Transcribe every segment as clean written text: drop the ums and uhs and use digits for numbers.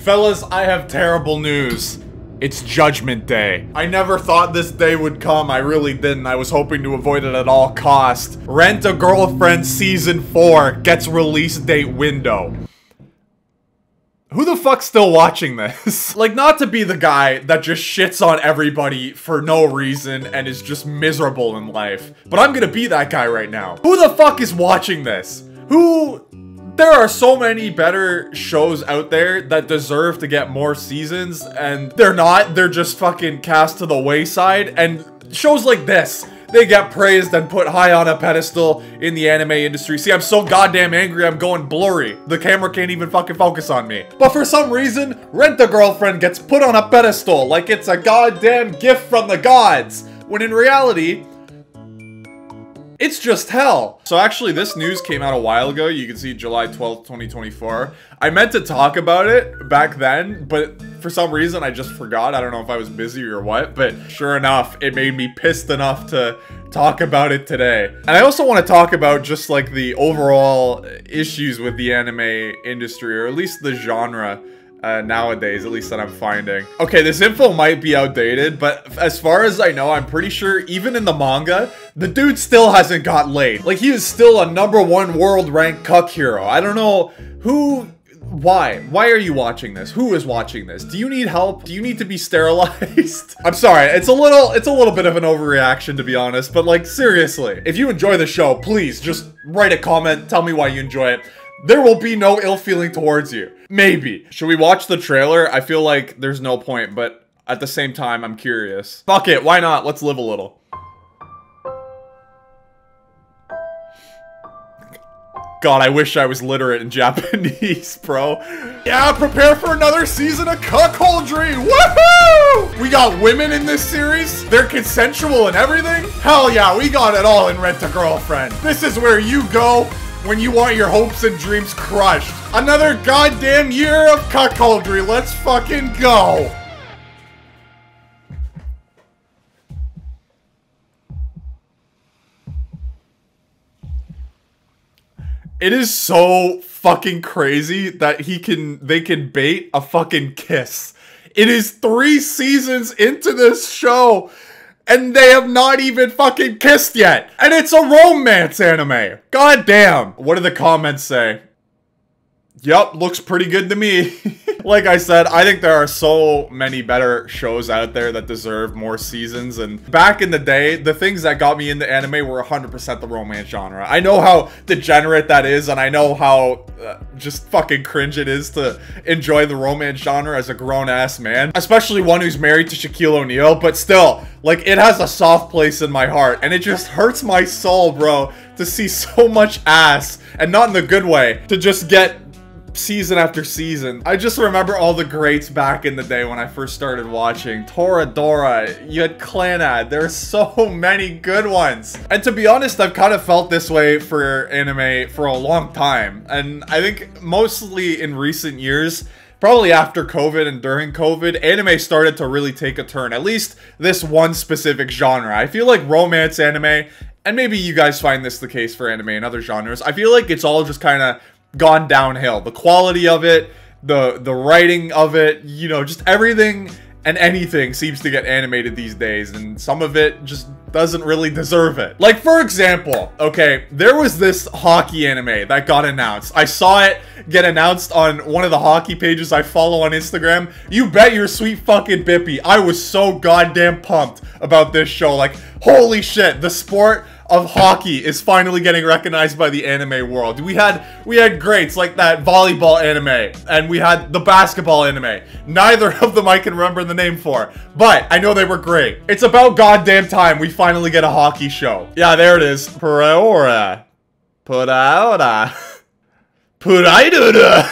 Fellas, I have terrible news. It's Judgment Day. I never thought this day would come. I really didn't. I was hoping to avoid it at all costs. Rent a Girlfriend Season 4 gets release date window. Who the fuck's still watching this? Like, not to be the guy that just shits on everybody for no reason and is just miserable in life, but I'm gonna be that guy right now. Who the fuck is watching this? There are so many better shows out there that deserve to get more seasons, and they're not. They're just fucking cast to the wayside, and shows like this, they get praised and put high on a pedestal in the anime industry. See, I'm so goddamn angry, I'm going blurry. The camera can't even fucking focus on me. But for some reason, Rent a Girlfriend gets put on a pedestal like it's a goddamn gift from the gods, when in reality, it's just hell. So actually, this news came out a while ago. You can see July 12th, 2024. I meant to talk about it back then, but for some reason, I just forgot. I don't know if I was busy or what, but sure enough, it made me pissed enough to talk about it today. And I also want to talk about just like the overall issues with the anime industry, or at least the genre nowadays, at least that I'm finding. Okay, this info might be outdated, but as far as I know, I'm pretty sure even in the manga, the dude still hasn't got laid. Like, he is still a #1 world ranked cuck hero. I don't know why are you watching this? Who is watching this? Do you need help? Do you need to be sterilized? I'm sorry, it's a little bit of an overreaction, to be honest, but like, seriously, if you enjoy the show, please just write a comment, tell me why you enjoy it. There will be no ill feeling towards you. Maybe. Should we watch the trailer? I feel like there's no point, but at the same time, I'm curious. Fuck it, why not? Let's live a little. God, I wish I was literate in Japanese, bro. Yeah, prepare for another season of cuckoldry! Woohoo! We got women in this series. They're consensual and everything. Hell yeah, we got it all in Rent a Girlfriend. This is where you go when you want your hopes and dreams crushed. Another goddamn year of cuckoldry. Let's fucking go. It is so fucking crazy that they can bait a fucking kiss. It is 3 seasons into this show, and they have not even fucking kissed yet. And it's a romance anime. God damn. What do the comments say? Yup, looks pretty good to me. Like I said, I think there are so many better shows out there that deserve more seasons. And back in the day, the things that got me into anime were 100% the romance genre. I know how degenerate that is, and I know how just fucking cringe it is to enjoy the romance genre as a grown-ass man. Especially one who's married to Shaquille O'Neal, but still, like, it has a soft place in my heart. And it just hurts my soul, bro, to see so much ass, and not in the good way, to just get season after season. I just remember all the greats back in the day when I first started watching. Toradora, you had Clannad. There are so many good ones. And to be honest, I've kind of felt this way for anime for a long time. And I think mostly in recent years, probably after COVID and during COVID, anime started to really take a turn. At least this one specific genre. I feel like romance anime, and maybe you guys find this the case for anime and other genres, I feel like it's all just kind of gone downhill. The quality of it, the writing of it, you know, just everything and anything seems to get animated these days, and some of it just doesn't really deserve it. Like, for example, okay, there was this hockey anime that got announced. I saw it get announced on one of the hockey pages I follow on Instagram. You bet your sweet fucking bippy, I was so goddamn pumped about this show. Like, holy shit, the sport of hockey is finally getting recognized by the anime world. We had greats like that volleyball anime, and we had the basketball anime. Neither of them I can remember the name for, but I know they were great. It's about goddamn time we finally get a hockey show. Yeah, there it is. Puraora. Puraora. Puraora.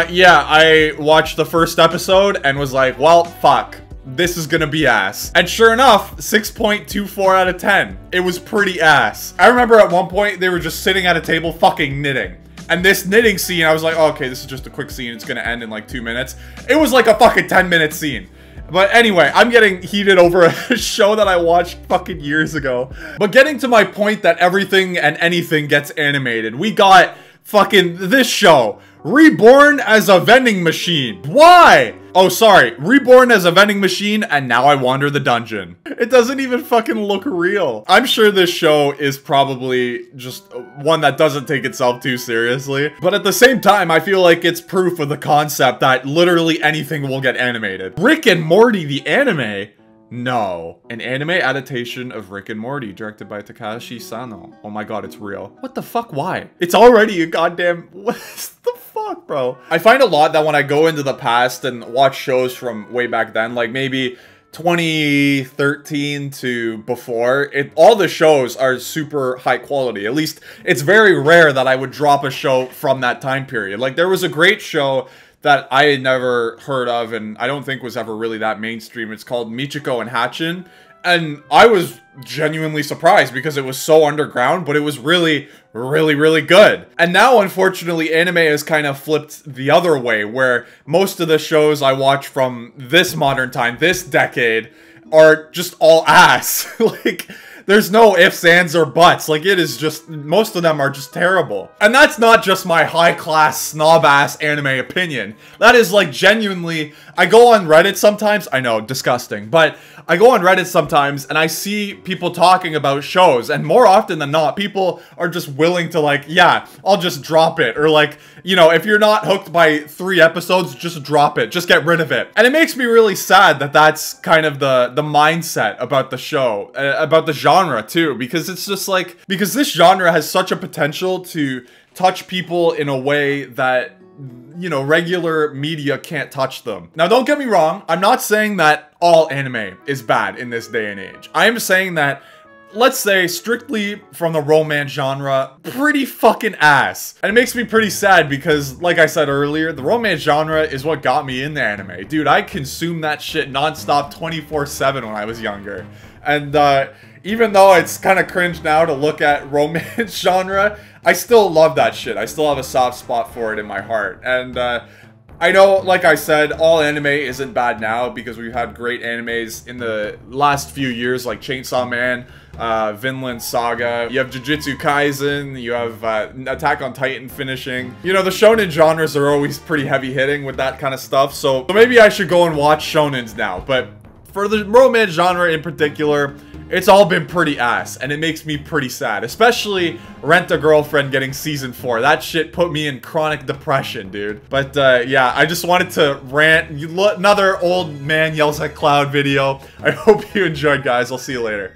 Yeah, I watched the first episode and was like, well, fuck. This is gonna be ass. And sure enough, 6.24 out of 10. It was pretty ass. I remember at one point, they were just sitting at a table fucking knitting. And this knitting scene, I was like, oh, okay, this is just a quick scene. It's gonna end in like 2 minutes. It was like a fucking 10-minute scene. But anyway, I'm getting heated over a show that I watched fucking years ago. But getting to my point that everything and anything gets animated, we got fucking this show, Reborn as a vending machine. Why? Oh, sorry. Reborn as a vending machine, and now I wander the dungeon. It doesn't even fucking look real. I'm sure this show is probably just one that doesn't take itself too seriously. But at the same time, I feel like it's proof of the concept that literally anything will get animated. Rick and Morty, the anime? No. An anime adaptation of Rick and Morty, directed by Takashi Sano. Oh my god, it's real. What the fuck? Why? It's already a goddamn... What the fuck, bro? I find a lot that when I go into the past and watch shows from way back then, like maybe 2013 to before, all the shows are super high quality. At least, it's very rare that I would drop a show from that time period. Like, there was a great show that I had never heard of, and I don't think was ever really that mainstream. It's called Michiko and Hatchin, and I was genuinely surprised because it was so underground, but it was really, really, really good. And now, unfortunately, anime has kind of flipped the other way, where most of the shows I watch from this modern time, this decade, are just all ass. Like, there's no ifs, ands, or buts. Like, it is just, most of them are just terrible. And that's not just my high-class, snob-ass anime opinion. That is, like, genuinely, I go on Reddit sometimes, I know, disgusting, but I go on Reddit sometimes and I see people talking about shows, and more often than not, people are just willing to, like, yeah, I'll just drop it, or like, you know, if you're not hooked by 3 episodes, just drop it, just get rid of it. And it makes me really sad that that's kind of the mindset about the show, about the genre too, because it's just like, because this genre has such a potential to touch people in a way that, you know, regular media can't touch them. Now, don't get me wrong, I'm not saying that all anime is bad in this day and age. I am saying that, let's say, strictly from the romance genre, pretty fucking ass. And it makes me pretty sad because, like I said earlier, the romance genre is what got me into anime. Dude, I consumed that shit nonstop 24/7 when I was younger. And even though it's kind of cringe now to look at romance genre, I still love that shit. I still have a soft spot for it in my heart. And I know, like I said, all anime isn't bad now because we've had great animes in the last few years, like Chainsaw Man, Vinland Saga, you have Jujutsu Kaisen, you have Attack on Titan finishing. You know, the shonen genres are always pretty heavy hitting with that kind of stuff, so maybe I should go and watch shonens now. But for the romance genre in particular, it's all been pretty ass, and it makes me pretty sad. Especially Rent a Girlfriend getting season 4. That shit put me in chronic depression, dude. But yeah, I just wanted to rant. Another old man yells at cloud video. I hope you enjoyed, guys. I'll see you later.